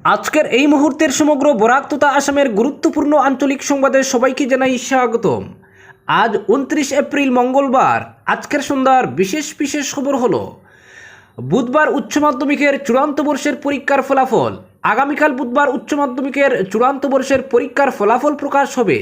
আজকের এই মুহূর্তের সমগ্র বরাক তথা আসামের গুরুত্বপূর্ণ আঞ্চলিক সংবাদে সবাইকে জানাই স্বাগতম। আজ 29 এপ্রিল মঙ্গলবার। আজকের সন্ধ্যার বিশেষ বিশেষ খবর হলো বুধবার উচ্চ মাধ্যমিকের চূড়ান্ত বর্ষের পরীক্ষার ফলাফল। আগামীকাল বুধবার উচ্চ মাধ্যমিকের চূড়ান্ত বর্ষের পরীক্ষার ফলাফল প্রকাশ হবে।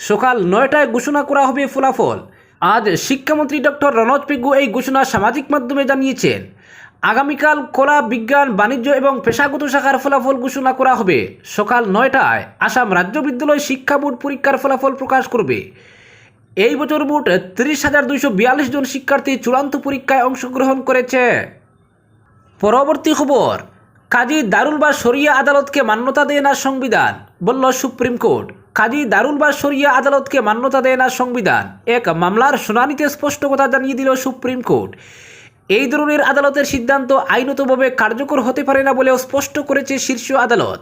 সকাল 9টায় ঘোষণা করা হবে ফলাফল। আজ শিক্ষামন্ত্রী ডক্টর রনোজ পেগু এই ঘোষণা সামাজিক মাধ্যমে জানিয়েছেন। আগামীকাল কলা, বিজ্ঞান, বাণিজ্য এবং পেশাগত শাখার ফলাফল ঘোষণা করা হবে। সকাল 9টায় আসাম রাজ্য বিদ্যালয় শিক্ষা বোর্ড পরীক্ষার ফলাফল প্রকাশ করবে। এই বছর মোট 30,242 জন শিক্ষার্থী চূড়ান্ত পরীক্ষায় অংশগ্রহণ করেছে। পরবর্তী খবর, কাজী দারুল বা শরিয়া আদালতকে মান্যতা দেয় না সংবিধান, বলল সুপ্রিম কোর্ট। কাজী দারুল বা শরিয়া আদালতকে মান্যতা দেয় না সংবিধান। এক মামলার শুনানিতে স্পষ্ট কথা জানিয়ে দিল সুপ্রিম কোর্ট। এই ধরনের আদালতের সিদ্ধান্ত আইনতভাবে কার্যকর হতে পারে না বলেও স্পষ্ট করেছে শীর্ষ আদালত।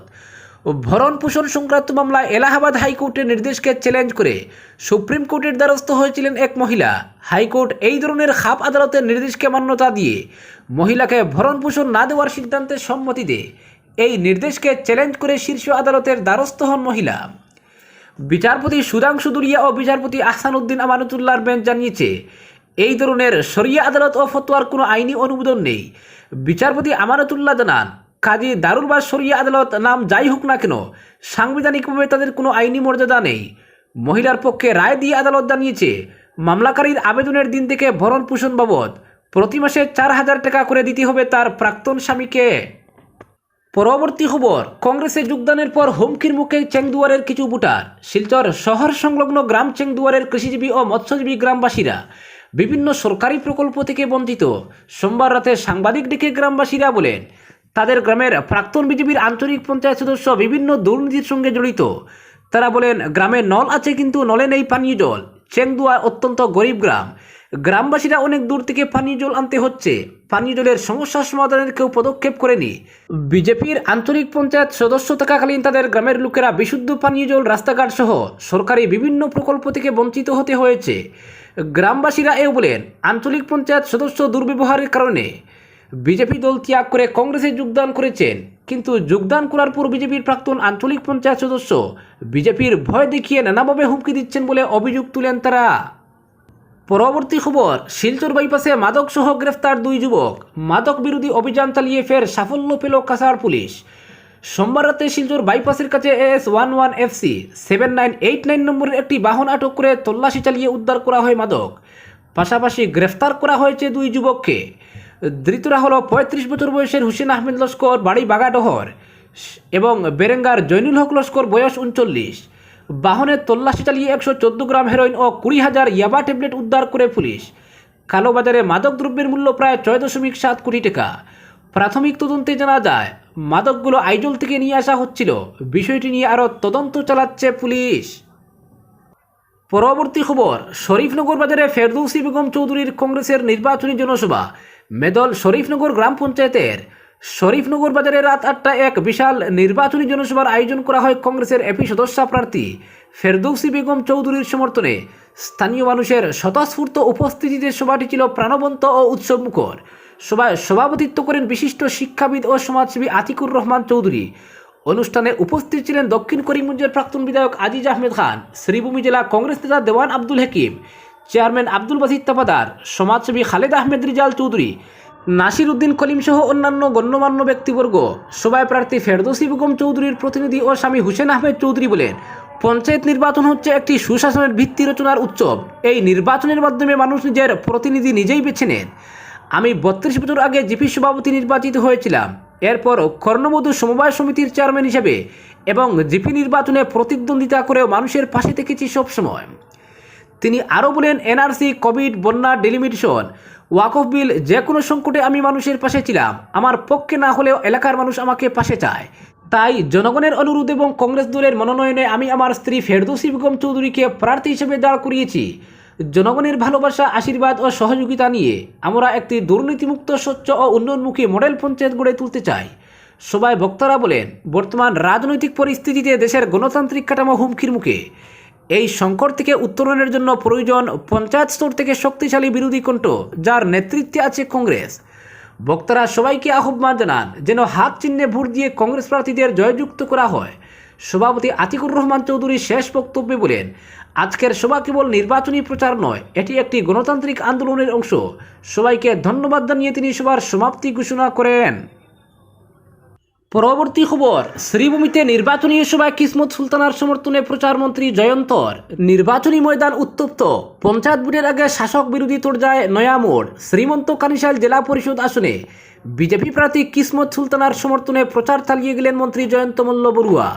ভরণ পোষণ সংক্রান্ত মামলায় এলাহাবাদ হাইকোর্টের নির্দেশকে চ্যালেঞ্জ করে সুপ্রিম কোর্টের দ্বারস্থ হয়েছিলেন এক মহিলা। হাইকোর্ট এই ধরনের খাপ আদালতের নির্দেশকে মান্যতা দিয়ে মহিলাকে ভরণ পোষণ না দেওয়ার সিদ্ধান্তে সম্মতি দেয়। এই নির্দেশকে চ্যালেঞ্জ করে শীর্ষ আদালতের দ্বারস্থ হন মহিলা। বিচারপতি সুধাংশু দুলিয়া ও বিচারপতি আহসানুদ্দিন আমানতুল্লাহর বেঞ্চ জানিয়েছে, এই ধরনের শরিয়া আদালত ও ফতোয়ার কোনো আইনি অনুমোদন নেই। বিচারপতি আমানতুল্লাহ জানান, কাজী দারুল বা শরিয়া আদালত নাম যাই হোক না কেন, সাংবিধানিকভাবে তাদের কোনো আইনি মর্যাদা নেই। মহিলার পক্ষে রায় দিয়ে আদালত জানিয়েছে, মামলাকারীর আবেদনের দিন থেকে ভরণ পোষণ বাবদ প্রতি মাসে 4,000 টাকা করে দিতে হবে তার প্রাক্তন স্বামীকে। পরবর্তী খবর, কংগ্রেসে যোগদানের পর হুমকির মুখে চেংদুয়ারের কিছু ভোটার। শিলচর শহর সংলগ্ন গ্রাম চেংদুয়ারের কৃষিজীবী ও মৎস্যজীবী গ্রামবাসীরা বিভিন্ন সরকারি প্রকল্প থেকে বঞ্চিত। সোমবার রাতে সাংবাদিক ডেকে গ্রামবাসীরা বলেন, তাদের গ্রামের প্রাক্তন বিজেপির আঞ্চলিক পঞ্চায়েত সদস্য বিভিন্ন দুর্নীতির সঙ্গে জড়িত। তারা বলেন, গ্রামে নল আছে কিন্তু নলে নেই পানীয় জল। চেংদুয়ার অত্যন্ত গরিব গ্রাম। গ্রামবাসীরা অনেক দূর থেকে পানীয় জল আনতে হচ্ছে। পানীয় জলের সমস্যা সমাধানের কেউ পদক্ষেপ করেনি। বিজেপির আঞ্চলিক পঞ্চায়েত সদস্য থাকাকালীন তাদের গ্রামের লোকেরা বিশুদ্ধ পানীয় জল, রাস্তাঘাট সহ সরকারি বিভিন্ন প্রকল্প থেকে বঞ্চিত হতে হয়েছে। গ্রামবাসীরা এও বলেন, আঞ্চলিক পঞ্চায়েত সদস্য দুর্ব্যবহারের কারণে বিজেপি দল ত্যাগ করে কংগ্রেসে যোগদান করেছেন। কিন্তু যোগদান করার পর বিজেপির প্রাক্তন আঞ্চলিক পঞ্চায়েত সদস্য বিজেপির ভয় দেখিয়ে নানাভাবে হুমকি দিচ্ছেন বলে অভিযোগ তুলেন তারা। পরবর্তী খবর, শিলচর বাইপাসে মাদক সহ গ্রেফতার 2 যুবক। মাদক বিরোধী অভিযান চালিয়ে ফের সাফল্য পেল কাছাড় পুলিশ। সোমবার রাতে শিলচর বাইপাসের কাছে AS11 FC 7989 নম্বরের একটি বাহন আটক করে তল্লাশি চালিয়ে উদ্ধার করা হয় মাদক। পাশাপাশি গ্রেফতার করা হয়েছে 2 যুবককে। ধৃতরা হল 35 বছর বয়সের হুসেন আহমেদ লস্কর, বাড়ি বাগাডহর, এবং বেরেঙ্গার জৈনুল হক লস্কর, বয়স 39। বাহনের তল্লাশি চালিয়ে 114 গ্রাম হেরোইন ও 20,000 ইয়াবা ট্যাবলেট উদ্ধার করে পুলিশ। কালোবাজারে মাদক দ্রব্যের মূল্য প্রায় 6.7 কোটি টাকা। প্রাথমিক তদন্তে জানা যায়, মাদকগুলো আইজল থেকে নিয়ে আসা হচ্ছিল। বিষয়টি নিয়ে আরও তদন্ত চালাচ্ছে পুলিশ। পরবর্তী খবর, শরীফনগর বাজারে ফেরদৌসী বেগম চৌধুরীর কংগ্রেসের নির্বাচনী জনসভা। মেদল শরীফনগর গ্রাম পঞ্চায়েতের শরীফনগর বাজারে রাত 8টায় এক বিশাল নির্বাচনী জনসভার আয়োজন করা হয় কংগ্রেসের এপি সদস্য প্রার্থী ফেরদৌসী বেগম চৌধুরীর সমর্থনে। স্থানীয় মানুষের স্বতঃস্ফূর্ত উপস্থিতিতে সভাটি ছিল প্রাণবন্ত ও উৎসবমুখর। সভায় সভাপতিত্ব করেন বিশিষ্ট শিক্ষাবিদ ও সমাজসেবী আতিকুর রহমান চৌধুরী। অনুষ্ঠানে উপস্থিত ছিলেন দক্ষিণ করিমগঞ্জের প্রাক্তন বিধায়ক আজিজ আহমেদ খান, শ্রীভূমি জেলা কংগ্রেস নেতা দেওয়ান আব্দুল হাকিম, চেয়ারম্যান আব্দুল বাসিত তাফাদার, সমাজসেবী খালেদ আহমেদ রিজাল চৌধুরী, নাসির উদ্দিন কলিম সহ অন্যান্য গণ্যমান্য ব্যক্তিবর্গ। সভায় প্রার্থী ফেরদৌসী বেগম চৌধুরীর প্রতিনিধি ও স্বামী হুসেন আহমেদ চৌধুরী বলেন, পঞ্চায়েত নির্বাচন হচ্ছে একটি সুশাসনের ভিত্তি রচনার উৎসব। এই নির্বাচনের মাধ্যমে মানুষ নিজের প্রতিনিধি নিজেই বেছে নেন। আমি 32 বছর আগে জিপি সভাপতি নির্বাচিত হয়েছিলাম। এরপর কর্ণমধু সমবায় সমিতির চেয়ারম্যান হিসেবে এবং জিপি নির্বাচনে প্রতিদ্বন্দ্বিতা করেও মানুষের পাশে থেকেছি সবসময়। তিনি আরও বলেন, এনআরসি, কোভিড, বন্যা, ডিলিমিটেশন, ওয়াকফ বিল, যে কোনো সংকটে আমি মানুষের পাশে ছিলাম। আমার পক্ষে না হলেও এলাকার মানুষ আমাকে পাশে চায়। তাই জনগণের অনুরোধ এবং কংগ্রেস দলের মনোনয়নে আমি আমার স্ত্রী ফেরদৌসী বেগম চৌধুরীকে প্রার্থী হিসেবে দাঁড় করিয়েছি। জনগণের ভালোবাসা, আশীর্বাদ ও সহযোগিতা নিয়ে আমরা একটি দুর্নীতিমুক্ত, স্বচ্ছ ও উন্নয়নমুখী মডেল পঞ্চায়েত গড়ে তুলতে চাই। সবাই বক্তারা বলেন, বর্তমান রাজনৈতিক পরিস্থিতিতে দেশের গণতান্ত্রিক কাঠামো হুমকির মুখে। এই সংকট থেকে উত্তরণের জন্য প্রয়োজন পঞ্চায়েত স্তর থেকে শক্তিশালী বিরোধী কণ্ঠ, যার নেতৃত্বে আছে কংগ্রেস। বক্তারা সবাইকে আহ্বান জানান যেন হাত চিহ্নে ভোট দিয়ে কংগ্রেস প্রার্থীদের জয়যুক্ত করা হয়। সভাপতি আতিকুর রহমান চৌধুরী শেষ বক্তব্যে বলেন, আজকের সভা কেবল নির্বাচনী প্রচার নয়, এটি একটি গণতান্ত্রিক আন্দোলনের অংশ। সবাইকে ধন্যবাদ জানিয়ে তিনি সভার সমাপ্তি ঘোষণা করেন। পরবর্তী খবর, শ্রীভূমিতে নির্বাচনী সভায় কিসমত সুলতানার সমর্থনে প্রচারমন্ত্রী জয়ন্তর। নির্বাচনী ময়দান উত্তপ্ত। পঞ্চায়েত ভোটের আগে শাসক বিরোধী তোড়জোড় নয়া মোড়। শ্রীমন্ত কানিশাল জেলা পরিষদ আসনে বিজেপি প্রার্থী কিসমত সুলতানার সমর্থনে প্রচার চালিয়ে গেলেন মন্ত্রী জয়ন্ত মল্ল বড়ুয়া।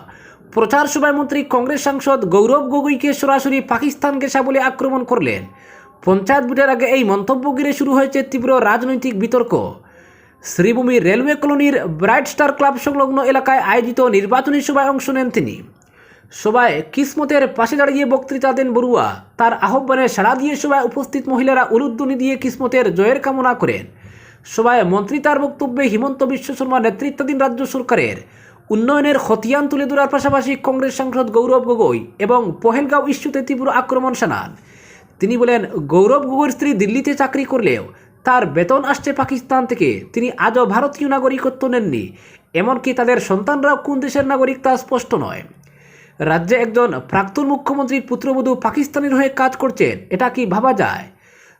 প্রচার সভায় মন্ত্রী কংগ্রেস সাংসদ গৌরব গগৈকে সরাসরি পাকিস্তান গেছা বলে আক্রমণ করলেন। পঞ্চায়েত ভোটের আগে এই মন্তব্য ঘিরে শুরু হয়েছে তীব্র রাজনৈতিক বিতর্ক। শ্রীভূমি রেলওয়ে কলোনির ব্রাইট স্টার ক্লাব সংলগ্ন এলাকায় আয়োজিত নির্বাচনী সভায় অংশ নেন তিনি। সভায় কিসমতের পাশে দাঁড়িয়ে বক্তৃতা দেন বড়ুয়া। তার আহ্বানে সাড়া দিয়ে সভায় উপস্থিত মহিলারা উলুধ্বনি দিয়ে কিসমতের জয়ের কামনা করেন। সভায় মন্ত্রী তার বক্তব্যে হিমন্ত বিশ্ব শর্মা নেতৃত্বাধীন রাজ্য সরকারের উন্নয়নের খতিয়ান তুলে ধরার পাশাপাশি কংগ্রেস সাংসদ গৌরব গগৈ এবং পহেলগাঁও ইস্যুতে তীব্র আক্রমণ শানান। তিনি বলেন, গৌরব গগৈর স্ত্রী দিল্লিতে চাকরি করলেও তার বেতন আসছে পাকিস্তান থেকে। তিনি আজও ভারতীয় নাগরিকত্ব নেননি, এমনকি তাদের সন্তানরাও কোন দেশের নাগরিক তা স্পষ্ট নয়। রাজ্যে একজন প্রাক্তন মুখ্যমন্ত্রীর পুত্রবধূ পাকিস্তানের হয়ে কাজ করছেন, এটা কি ভাবা যায়?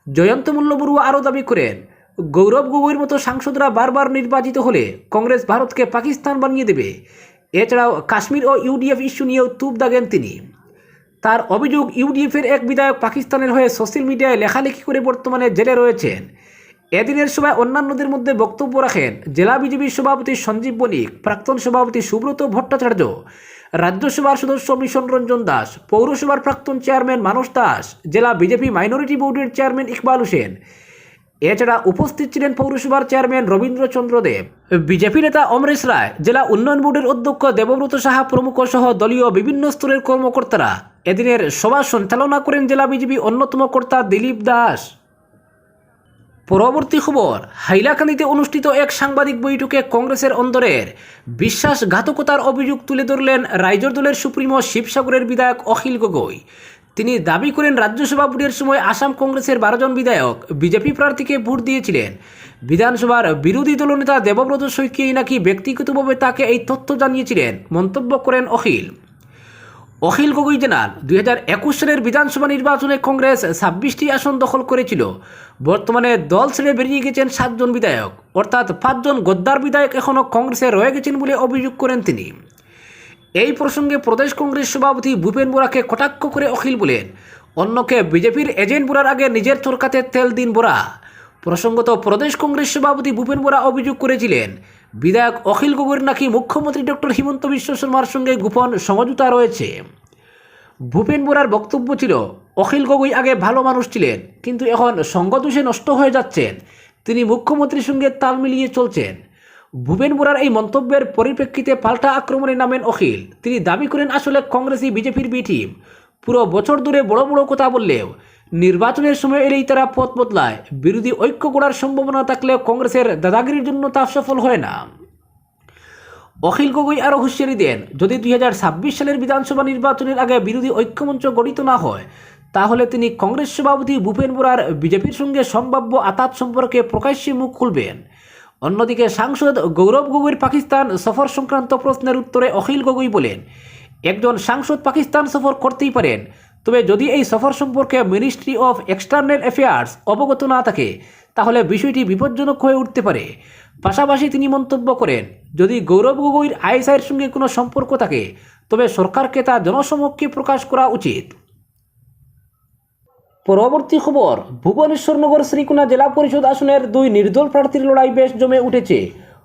জয়ন্ত মল্ল বড়ুয়া আরও দাবি করেন, গৌরব গগৈর মতো সাংসদরা বারবার নির্বাচিত হলে কংগ্রেস ভারতকে পাকিস্তান বানিয়ে দেবে। এছাড়াও কাশ্মীর ও ইউডিএফ ইস্যু নিয়েও তুপ দাগেন তিনি। তার অভিযোগ, ইউডিএফের এক বিধায়ক পাকিস্তানের হয়ে সোশ্যাল মিডিয়ায় লেখালেখি করে বর্তমানে জেলে রয়েছেন। এদিনের সভায় অন্যান্যদের মধ্যে বক্তব্য রাখেন জেলা বিজেপির সভাপতি সঞ্জীব বণিক, প্রাক্তন সভাপতি সুব্রত ভট্টাচার্য, রাজ্যসভার সদস্য মিশন রঞ্জন দাস, পৌরসভার প্রাক্তন চেয়ারম্যান মানস দাস, জেলা বিজেপি মাইনরিটি বোর্ডের চেয়ারম্যান ইকবাল হোসেন। এছাড়া উপস্থিত ছিলেন পৌরসভার চেয়ারম্যান রবীন্দ্রচন্দ্র দেব, বিজেপি নেতা অমরেশ রায়, জেলা উন্নয়ন বোর্ডের অধ্যক্ষ দেবব্রত সাহা প্রমুখ সহ দলীয় বিভিন্ন স্তরের কর্মকর্তারা। এদিনের সভা সঞ্চালনা করেন জেলা বিজেপি অন্যতম কর্তা দিলীপ দাস। পরবর্তী খবর, হাইলাকান্দিতে অনুষ্ঠিত এক সাংবাদিক বৈঠকে কংগ্রেসের অন্দরের বিশ্বাসঘাতকতার অভিযোগ তুলে ধরলেন রাইজর দলের সুপ্রিমো শিবসাগরের বিধায়ক অখিল গগৈ। তিনি দাবি করেন রাজ্যসভা ভোটের সময় আসাম কংগ্রেসের 12 জন বিধায়ক বিজেপি প্রার্থীকে ভোট দিয়েছিলেন। বিধানসভার বিরোধী দলনেতা দেবব্রত শইকীয়াই নাকি ব্যক্তিগতভাবে তাকে এই তথ্য জানিয়েছিলেন, মন্তব্য করেন অখিল। অখিল গগৈ জানান, 2021 সালের বিধানসভা নির্বাচনে কংগ্রেস 26টি আসন দখল করেছিল। বর্তমানে দল ছেড়ে বেরিয়ে গেছেন 7 জন বিধায়ক, অর্থাৎ 5 জন গদ্দার বিধায়ক এখনও কংগ্রেসে রয়ে গেছেন বলে অভিযোগ করেন তিনি। এই প্রসঙ্গে প্রদেশ কংগ্রেস সভাপতি ভূপেন বোরাকে কটাক্ষ করে অখিল বলেন, অন্যকে বিজেপির এজেন্ট বোরার আগে নিজের চরকাতে তেল দিন বোরা। প্রসঙ্গত প্রদেশ কংগ্রেস সভাপতি ভূপেন বোরা অভিযোগ করেছিলেন, বিধায়ক অখিল গগৈর নাকি মুখ্যমন্ত্রী ডক্টর হিমন্ত বিশ্ব শর্মার সঙ্গে গোপন সমঝোতা রয়েছে। ভূপেন বোরার বক্তব্য ছিল, অখিল গগৈ আগে ভালো মানুষ ছিলেন, কিন্তু এখন সঙ্গদোষে নষ্ট হয়ে যাচ্ছেন। তিনি মুখ্যমন্ত্রীর সঙ্গে তাল মিলিয়ে চলছেন। ভূপেন বোরার এই মন্তব্যের পরিপ্রেক্ষিতে পাল্টা আক্রমণে নামেন অখিল। তিনি দাবি করেন, আসলে কংগ্রেসই বিজেপির বি টিম। পুরো বছর ধরে বড় বড় কথা বললেও নির্বাচনের সময় এলেই তারা পথ বদলায়। বিরোধী ঐক্য গড়ার সম্ভাবনা থাকলেও কংগ্রেসের দাদাগিরির জন্য তা সফল হয় না। অখিল গগৈ আরও হুঁশিয়ারি দেন, যদি 2026 সালের বিধানসভা নির্বাচনের আগে বিরোধী ঐক্যমঞ্চ গঠিত না হয়, তাহলে তিনি কংগ্রেস সভাপতি ভূপেন বোরার বিজেপির সঙ্গে সম্ভাব্য আতাত সম্পর্কে প্রকাশ্যে মুখ খুলবেন। অন্যদিকে সাংসদ গৌরব গগৈর পাকিস্তান সফর সংক্রান্ত প্রশ্নের উত্তরে অখিল গগৈ বলেন, একজন সাংসদ পাকিস্তান সফর করতেই পারেন, তবে যদি এই সফর সম্পর্কে মিনিস্ট্রি অফ এক্সটার্নাল অ্যাফেয়ার্স অবগত না থাকে তাহলে বিষয়টি বিপজ্জনক হয়ে উঠতে পারে। পাশাপাশি তিনি মন্তব্য করেন, যদি গৌরব গগৈর আইএসআইয়ের সঙ্গে কোনো সম্পর্ক থাকে তবে সরকারকে তা জনসমক্ষে প্রকাশ করা উচিত। পরবর্তী খবর, ভুবনেশ্বরনগর শ্রীকোনা জেলা পরিষদ আসনের 2 নির্দল প্রার্থীর লড়াই বেশ জমে উঠেছে।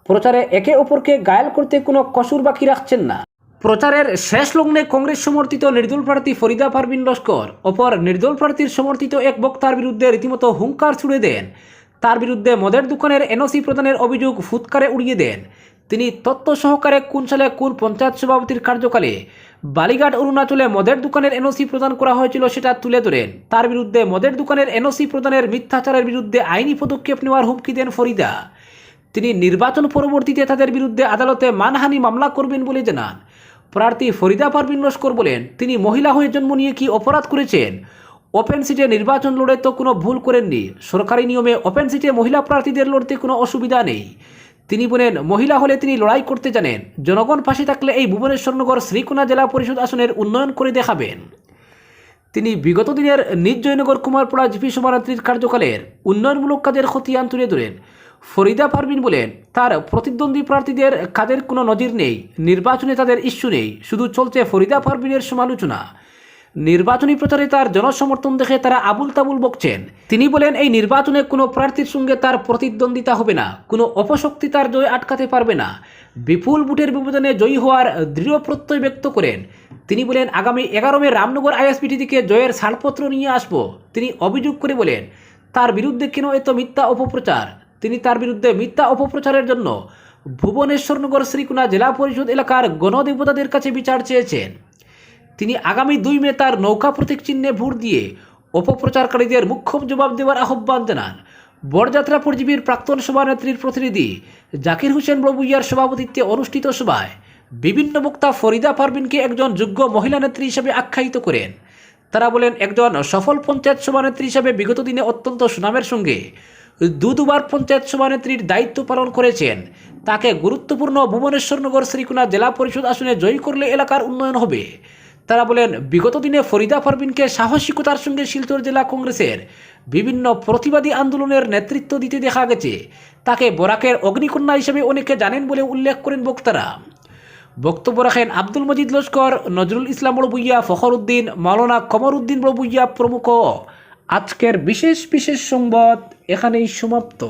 প্রচারে একে অপরকে ঘায়েল করতে কোনো কসুর বাকি রাখছেন না। প্রচারের শেষ লগ্নে কংগ্রেস সমর্থিত নির্দল প্রার্থী ফরিদা পারভিন লস্কর অপর নির্দল প্রার্থীর সমর্থিত এক বক্তার বিরুদ্ধে রীতিমতো হুঙ্কার ছুড়ে দেন। তার বিরুদ্ধে মদের দোকানের এনওসি প্রদানের অভিযোগ ফুৎকারে উড়িয়ে দেন। তিনি তথ্য সহকারে কোন সালে কোন পঞ্চায়েত সভাপতির কার্যকালে বালিঘাট অরুণাচলে মদের দোকানের এনওসি প্রদান করা হয়েছিল সেটা তুলে ধরেন। তার বিরুদ্ধে মদের দোকানের এনওসি প্রদানের মিথ্যাচারের বিরুদ্ধে আইনি পদক্ষেপ নেওয়ার হুমকি দেন ফরিদা। তিনি নির্বাচন পরবর্তীতে তাদের বিরুদ্ধে আদালতে মানহানি মামলা করবেন বলে জানান। প্রার্থী ফরিদা পারভিন লস্কর বলেন, তিনি মহিলা হয়ে জন্ম নিয়ে কি অপরাধ করেছেন? ওপেন সিটে নির্বাচন লড়ে তো কোনো ভুল করেননি। সরকারি নিয়মে ওপেন সিটে মহিলা প্রার্থীদের লড়তে কোনো অসুবিধা নেই। তিনি বলেন, মহিলা হলে তিনি লড়াই করতে জানেন। জনগণ পাশে থাকলে এই ভুবনেশ্বরনগর শ্রীকোনা জেলা পরিষদ আসনের উন্নয়ন করে দেখাবেন। তিনি বিগত দিনের নিজ জয়নগর কুমারপাড়া জিপি সভানেত্রীর কার্যকালের উন্নয়নমূলক কাজের খতিয়ান তুলে ধরেন। ফরিদা পারভিন বলেন, তার প্রতিদ্বন্দ্বী প্রার্থীদের কাজের কোনো নজির নেই, নির্বাচনে তাদের ইস্যু নেই, শুধু চলছে ফরিদা পারভিনের সমালোচনা। নির্বাচনী প্রচারে তার জনসমর্থন দেখে তারা আবুল তাবুল বকছেন। তিনি বলেন, এই নির্বাচনে কোনো প্রার্থীর সঙ্গে তার প্রতিদ্বন্দ্বিতা হবে না, কোনো অপশক্তি তার জয় আটকাতে পারবে না। বিপুল ভোটের ব্যবধানে জয়ী হওয়ার দৃঢ় প্রত্যয় ব্যক্ত করেন। তিনি বলেন, আগামী 11 মে রামনগর আইএসপিটি থেকে জয়ের ছাড়পত্র নিয়ে আসব। তিনি অভিযোগ করে বলেন, তার বিরুদ্ধে কেন এত মিথ্যা অপপ্রচার। তিনি তার বিরুদ্ধে মিথ্যা অপপ্রচারের জন্য ভুবনেশ্বরনগর শ্রীকোনা জেলা পরিষদ এলাকার গণদেবতাদের কাছে বিচার চেয়েছেন। তিনি আগামী 2 মে তার নৌকা প্রতীক চিহ্নে ভোট দিয়ে অপপ্রচারকারীদের মুখ্যম জবাব দেওয়ার আহ্বান জানান। বরযাত্রা পরজীবীর প্রাক্তন সভানেত্রীর প্রতিনিধি জাকির হোসেন বড়ভূইয়ার সভাপতিত্বে অনুষ্ঠিত সভায় বিভিন্ন বক্তা ফরিদা পারভিনকে একজন যোগ্য মহিলা নেত্রী হিসেবে আখ্যায়িত করেন। তারা বলেন, একজন সফল পঞ্চায়েত সভানেত্রী হিসেবে বিগত দিনে অত্যন্ত সুনামের সঙ্গে দুবার পঞ্চায়েত সভানেত্রীর দায়িত্ব পালন করেছেন। তাকে গুরুত্বপূর্ণ ভুবনেশ্বরনগর শ্রীকোনা জেলা পরিষদ আসনে জয়ী করলে এলাকার উন্নয়ন হবে। তারা বলেন, বিগত দিনে ফরিদা পারভিনকে সাহসিকতার সঙ্গে শিলচর জেলা কংগ্রেসের বিভিন্ন প্রতিবাদী আন্দোলনের নেতৃত্ব দিতে দেখা গেছে। তাকে বরাকের অগ্নিকন্যা হিসেবে অনেকে জানেন বলে উল্লেখ করেন বক্তারা। বক্তব্য রাখেন আব্দুল মজিদ লস্কর, নজরুল ইসলাম বড়ভূইয়া, ফখর উদ্দিন, মাওলানা কমর উদ্দিন বড়ভূইয়া প্রমুখ। আজকের বিশেষ সংবাদ এখানেই সমাপ্ত।